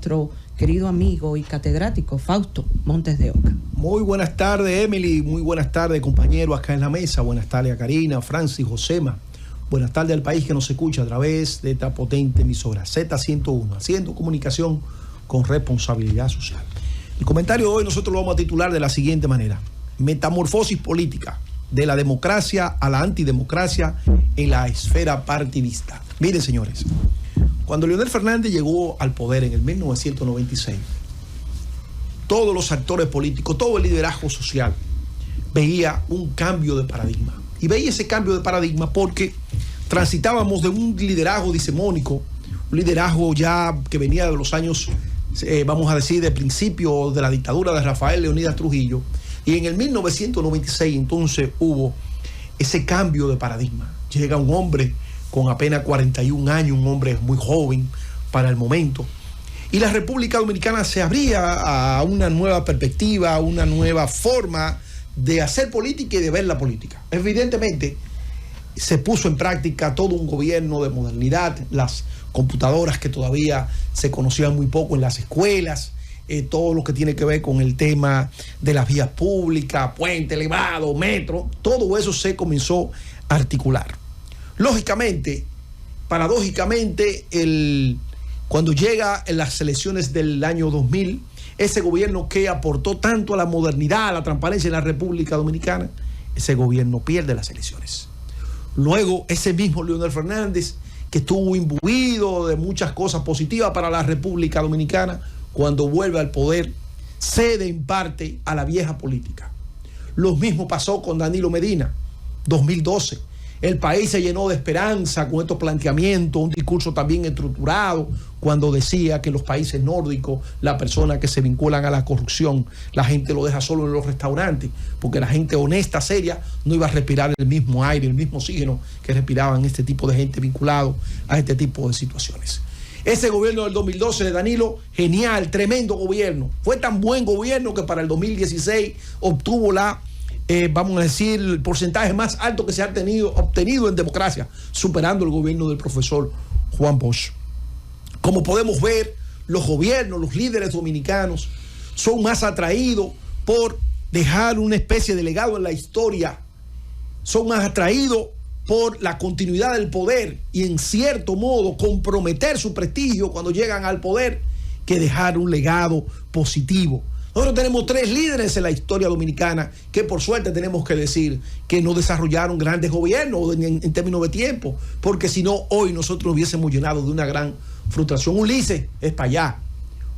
nuestro querido amigo y catedrático Fausto Montes de Oca. Muy buenas tardes, Emily. Muy buenas tardes, compañeros acá en la mesa. Buenas tardes a Karina, Francis, Josema. Buenas tardes al país que nos escucha a través de esta potente emisora Z101, haciendo comunicación con responsabilidad social. El comentario de hoy nosotros lo vamos a titular de la siguiente manera: metamorfosis política de la democracia a la antidemocracia en la esfera partidista. Miren, señores, cuando Leonel Fernández llegó al poder en el 1996, todos los actores políticos, todo el liderazgo social veía un cambio de paradigma. Y veía ese cambio de paradigma porque transitábamos de un liderazgo disemónico, un liderazgo ya que venía de los años, vamos a decir, de principio de la dictadura de Rafael Leónidas Trujillo. Y en el 1996 entonces hubo ese cambio de paradigma. Llega un hombre con apenas 41 años, un hombre muy joven para el momento. Y la República Dominicana se abría a una nueva perspectiva, a una nueva forma de hacer política y de ver la política. Evidentemente, se puso en práctica todo un gobierno de modernidad, las computadoras que todavía se conocían muy poco en las escuelas, todo lo que tiene que ver con el tema de las vías públicas, puente elevado, metro, todo eso se comenzó a articular. Lógicamente, paradójicamente, cuando llega en las elecciones del año 2000, ese gobierno que aportó tanto a la modernidad, a la transparencia en la República Dominicana, ese gobierno pierde las elecciones. Luego, ese mismo Leonel Fernández, que estuvo imbuido de muchas cosas positivas para la República Dominicana, cuando vuelve al poder, cede en parte a la vieja política. Lo mismo pasó con Danilo Medina, 2012. El país se llenó de esperanza con estos planteamientos, un discurso también estructurado, cuando decía que en los países nórdicos, las personas que se vinculan a la corrupción, la gente lo deja solo en los restaurantes, porque la gente honesta, seria, no iba a respirar el mismo aire, el mismo oxígeno que respiraban este tipo de gente vinculado a este tipo de situaciones. Ese gobierno del 2012 de Danilo, genial, tremendo gobierno. Fue tan buen gobierno que para el 2016 obtuvo vamos a decir, el porcentaje más alto que se ha obtenido en democracia, superando el gobierno del profesor Juan Bosch. Como podemos ver, los gobiernos, los líderes dominicanos son más atraídos por dejar una especie de legado en la historia, son más atraídos por la continuidad del poder y en cierto modo comprometer su prestigio cuando llegan al poder que dejar un legado positivo. Nosotros tenemos 3 líderes en la historia dominicana que por suerte tenemos que decir que no desarrollaron grandes gobiernos en términos de tiempo, porque si no hoy nosotros nos hubiésemos llenado de una gran frustración. Ulises es para allá,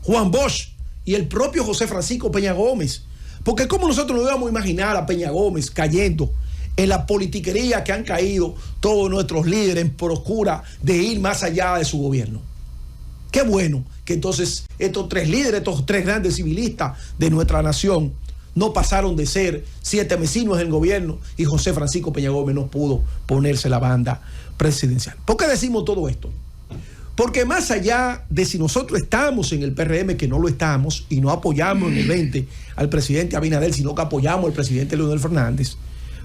Juan Bosch y el propio José Francisco Peña Gómez, porque cómo nosotros nos íbamos a imaginar a Peña Gómez cayendo en la politiquería que han caído todos nuestros líderes en procura de ir más allá de su gobierno. Qué bueno que entonces estos 3 líderes, estos 3 grandes civilistas de nuestra nación no pasaron de ser 7 vecinos en el gobierno y José Francisco Peña Gómez no pudo ponerse la banda presidencial. ¿Por qué decimos todo esto? Porque más allá de si nosotros estamos en el PRM, que no lo estamos, y no apoyamos en el 20 al presidente Abinader, sino que apoyamos al presidente Leonel Fernández,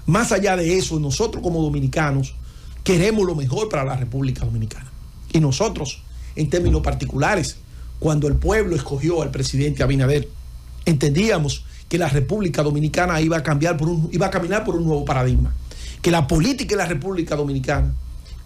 más allá de eso, nosotros como dominicanos queremos lo mejor para la República Dominicana. Y nosotros, en términos particulares, cuando el pueblo escogió al presidente Abinader, entendíamos que la República Dominicana iba a caminar por un nuevo paradigma, que la política en la República Dominicana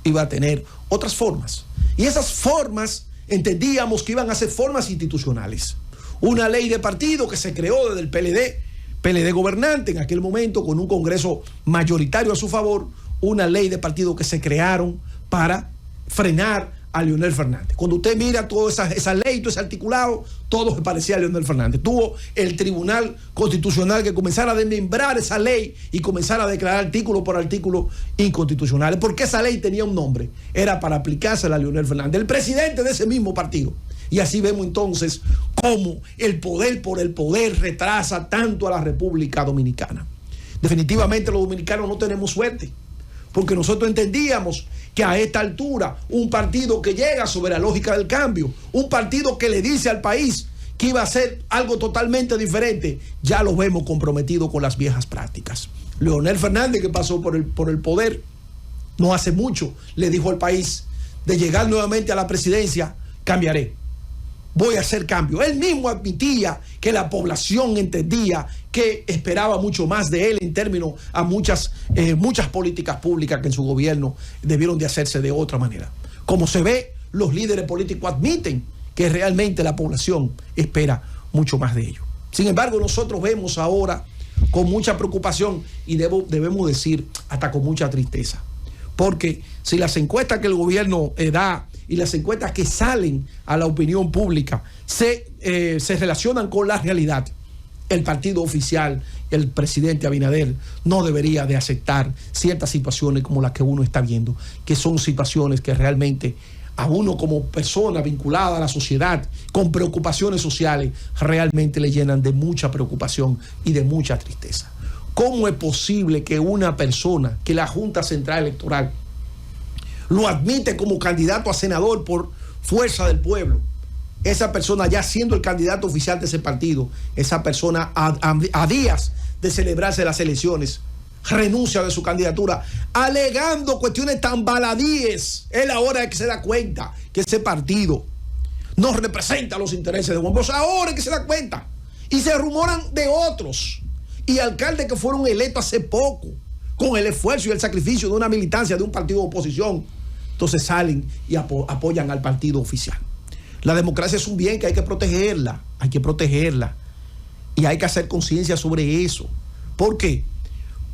iba a tener otras formas. Y esas formas entendíamos que iban a ser formas institucionales. Una ley de partido que se creó desde el PLD gobernante en aquel momento, con un Congreso mayoritario a su favor, una ley de partido que se crearon para frenar a Leonel Fernández. Cuando usted mira toda esa ley, todo ese articulado, todo se parecía a Leonel Fernández. Tuvo el Tribunal Constitucional que comenzara a desmembrar esa ley y comenzara a declarar artículo por artículo inconstitucionales, porque esa ley tenía un nombre, era para aplicársela a Leonel Fernández, el presidente de ese mismo partido. Y así vemos entonces cómo el poder por el poder retrasa tanto a la República Dominicana. Definitivamente los dominicanos no tenemos suerte, porque nosotros entendíamos que a esta altura un partido que llega sobre la lógica del cambio, un partido que le dice al país que iba a hacer algo totalmente diferente, ya lo vemos comprometido con las viejas prácticas. Leonel Fernández, que pasó por el poder no hace mucho, le dijo al país: de llegar nuevamente a la presidencia, cambiaré. voy a hacer cambio. Él mismo admitía que la población entendía que esperaba mucho más de él en términos a muchas políticas públicas que en su gobierno debieron de hacerse de otra manera. Como se ve, los líderes políticos admiten que realmente la población espera mucho más de ellos. Sin embargo, nosotros vemos ahora con mucha preocupación y debemos decir hasta con mucha tristeza. Porque si las encuestas que el gobierno da y las encuestas que salen a la opinión pública se relacionan con la realidad, el partido oficial, el presidente Abinader, no debería de aceptar ciertas situaciones como las que uno está viendo, que son situaciones que realmente a uno como persona vinculada a la sociedad, con preocupaciones sociales, realmente le llenan de mucha preocupación y de mucha tristeza. ¿Cómo es posible que una persona, que la Junta Central Electoral lo admite como candidato a senador por fuerza del pueblo, esa persona ya siendo el candidato oficial de ese partido, esa persona a días de celebrarse las elecciones, renuncia de su candidatura, alegando cuestiones tan baladíes? Es la hora de que se da cuenta que ese partido no representa los intereses de Juan Bosch. Ahora es que se da cuenta. Y se rumoran de otros y alcaldes que fueron electos hace poco, con el esfuerzo y el sacrificio de una militancia de un partido de oposición. Entonces salen y apoyan al partido oficial. La democracia es un bien que hay que protegerla, y hay que hacer conciencia sobre eso. ¿Por qué?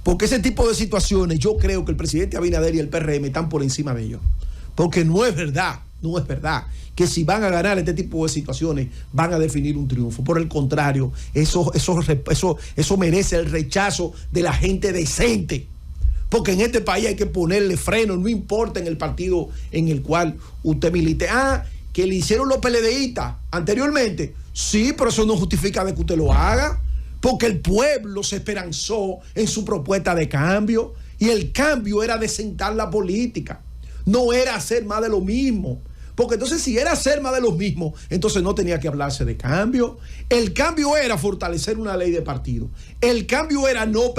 Porque ese tipo de situaciones, yo creo que el presidente Abinader y el PRM están por encima de ellos. Porque no es verdad que si van a ganar este tipo de situaciones van a definir un triunfo. Por el contrario, eso merece el rechazo de la gente decente. Porque en este país hay que ponerle freno, no importa en el partido en el cual usted milite. Que le hicieron los PLDistas anteriormente. Sí, pero eso no justifica de que usted lo haga. Porque el pueblo se esperanzó en su propuesta de cambio. Y el cambio era desentar la política. No era hacer más de lo mismo. Porque entonces si era hacer más de lo mismo, entonces no tenía que hablarse de cambio. El cambio era fortalecer una ley de partido. El cambio era no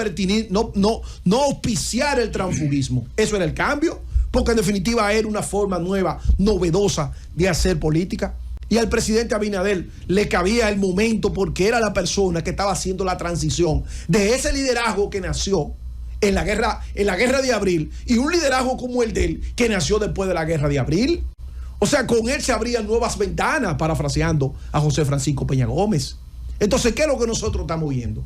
auspiciar el transfugismo. Eso era el cambio. Porque en definitiva era una forma nueva, novedosa de hacer política. Y al presidente Abinader le cabía el momento porque era la persona que estaba haciendo la transición de ese liderazgo que nació en la guerra de abril y un liderazgo como el de él que nació después de la guerra de abril. O sea, con él se abrían nuevas ventanas, parafraseando a José Francisco Peña Gómez. Entonces, ¿qué es lo que nosotros estamos viendo?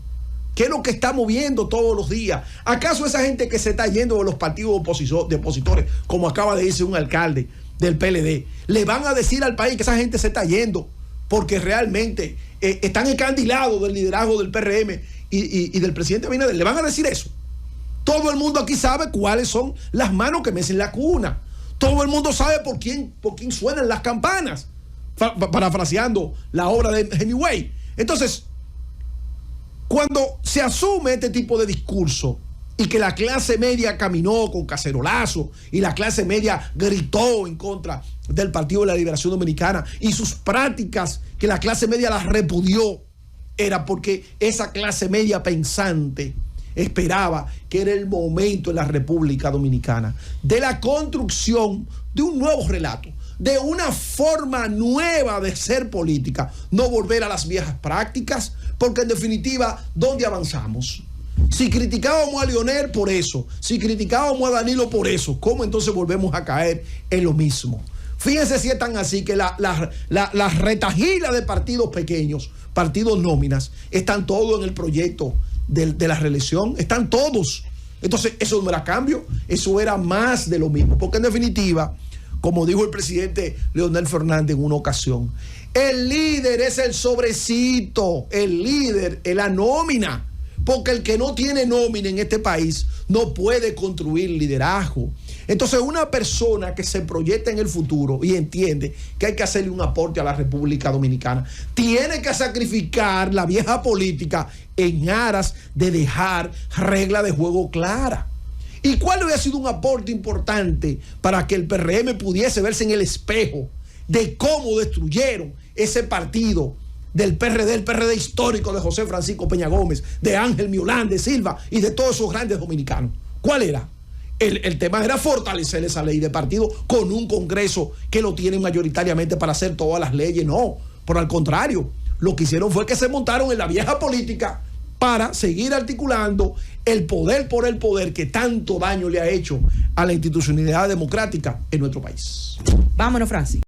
¿Qué es lo que estamos viendo todos los días? ¿Acaso esa gente que se está yendo de los partidos de opositores, como acaba de decir un alcalde del PLD, le van a decir al país que esa gente se está yendo porque realmente están encandilados del liderazgo del PRM y del presidente Abinader? ¿Le van a decir eso? Todo el mundo aquí sabe cuáles son las manos que mecen la cuna. Todo el mundo sabe por quién suenan las campanas, parafraseando la obra de Hemingway. Entonces, cuando se asume este tipo de discurso y que la clase media caminó con cacerolazo y la clase media gritó en contra del Partido de la Liberación Dominicana y sus prácticas que la clase media las repudió, era porque esa clase media pensante esperaba que era el momento en la República Dominicana de la construcción de un nuevo relato, de una forma nueva de ser política, no volver a las viejas prácticas, porque en definitiva, ¿dónde avanzamos? Si criticábamos a Leonel por eso, si criticábamos a Danilo por eso, ¿cómo entonces volvemos a caer en lo mismo? Fíjense si es tan así que la retahíla de partidos pequeños, partidos nóminas, están todos en el proyecto de la reelección, están todos. Entonces, eso no era cambio, eso era más de lo mismo, porque en definitiva, como dijo el presidente Leonel Fernández en una ocasión, el líder es el sobrecito, el líder es la nómina, porque el que no tiene nómina en este país no puede construir liderazgo. Entonces, una persona que se proyecta en el futuro y entiende que hay que hacerle un aporte a la República Dominicana, tiene que sacrificar la vieja política en aras de dejar regla de juego clara. ¿Y cuál hubiera sido un aporte importante para que el PRM pudiese verse en el espejo de cómo destruyeron ese partido del PRD, el PRD histórico de José Francisco Peña Gómez, de Ángel Miolán, de Silva y de todos esos grandes dominicanos? ¿Cuál era? El tema era fortalecer esa ley de partido con un Congreso que lo tiene mayoritariamente para hacer todas las leyes. No, Por al contrario, lo que hicieron fue que se montaron en la vieja política para seguir articulando el poder por el poder que tanto daño le ha hecho a la institucionalidad democrática en nuestro país. Vámonos, Francis.